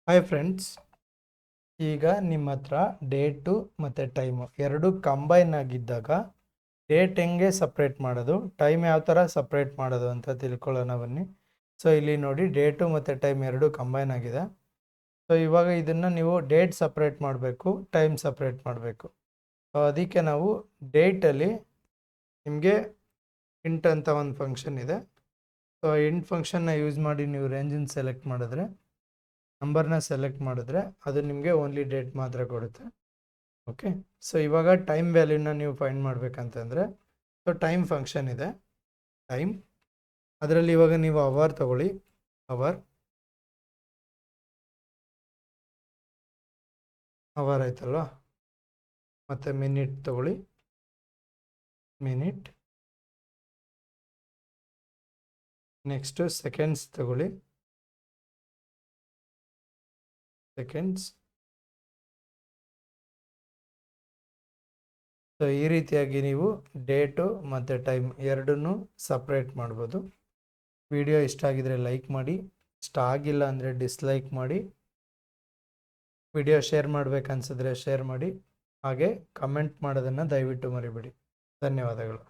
Hi friends, ಈಗ ನಿಮ್ಮ ಹತ್ರ ಡೇಟು ಮತ್ತು ಟೈಮು ಎರಡು ಕಂಬೈನ್ ಆಗಿದ್ದಾಗ ಡೇಟ್ ಹೆಂಗೆ ಸಪ್ರೇಟ್ ಮಾಡೋದು, ಟೈಮ್ ಯಾವ ಥರ ಸಪ್ರೇಟ್ ಮಾಡೋದು ಅಂತ ತಿಳ್ಕೊಳ್ಳೋಣ ಬನ್ನಿ. ಸೊ ಇಲ್ಲಿ ನೋಡಿ, ಡೇಟು ಮತ್ತು ಟೈಮ್ ಎರಡು ಕಂಬೈನ್ ಆಗಿದೆ. ಸೊ ಇವಾಗ ಇದನ್ನು ನೀವು ಡೇಟ್ ಸಪ್ರೇಟ್ ಮಾಡಬೇಕು, ಟೈಮ್ ಸಪ್ರೇಟ್ ಮಾಡಬೇಕು. ಸೊ ಅದಕ್ಕೆ ನಾವು ಡೇಟಲ್ಲಿ ನಿಮಗೆ ಇಂಟ್ ಅಂತ ಒಂದು ಫಂಕ್ಷನ್ ಇದೆ. ಸೊ ಇಂಟ್ ಫಂಕ್ಷನ್ನ ಯೂಸ್ ಮಾಡಿ ನೀವು ರೇಂಜನ್ನು ಸೆಲೆಕ್ಟ್ ಮಾಡಿದ್ರೆ, ನಂಬರ್ನ ಸೆಲೆಕ್ಟ್ ಮಾಡಿದ್ರೆ ಅದು ನಿಮಗೆ ಓನ್ಲಿ ಡೇಟ್ ಮಾತ್ರ ಕೊಡುತ್ತೆ. ಓಕೆ, ಸೊ ಇವಾಗ ಟೈಮ್ ವ್ಯಾಲ್ಯೂನ ನೀವು ಫೈಂಡ್ ಮಾಡಬೇಕಂತಂದರೆ, ಸೊ ಟೈಮ್ ಫಂಕ್ಷನ್ ಇದೆ. ಟೈಮ್ ಅದರಲ್ಲಿ ಇವಾಗ ನೀವು ಅವರ್ ತಗೊಳ್ಳಿ, ಅವರ್ ಆಯ್ತಲ್ವಾ. ಮತ್ತು ಮಿನಿಟ್ ತಗೊಳ್ಳಿ, ಮಿನಿಟ್. ನೆಕ್ಸ್ಟು ಸೆಕೆಂಡ್ಸ್ ತಗೊಳ್ಳಿ, ಸೆಕೆಂಡ್ಸ್. ಸೊ ಈ ರೀತಿಯಾಗಿ ನೀವು ಡೇಟು ಮತ್ತು ಟೈಮ್ ಎರಡನ್ನೂ ಸಪ್ರೇಟ್ ಮಾಡ್ಬೋದು. ವಿಡಿಯೋ ಇಷ್ಟ ಆಗಿದರೆ ಲೈಕ್ ಮಾಡಿ, ಇಷ್ಟ ಆಗಿಲ್ಲ ಅಂದರೆ ಡಿಸ್ಲೈಕ್ ಮಾಡಿ. ವಿಡಿಯೋ ಶೇರ್ ಮಾಡಬೇಕನ್ಸಿದ್ರೆ ಶೇರ್ ಮಾಡಿ, ಹಾಗೆ ಕಮೆಂಟ್ ಮಾಡೋದನ್ನು ದಯವಿಟ್ಟು ಮರಿಬೇಡಿ. ಧನ್ಯವಾದಗಳು.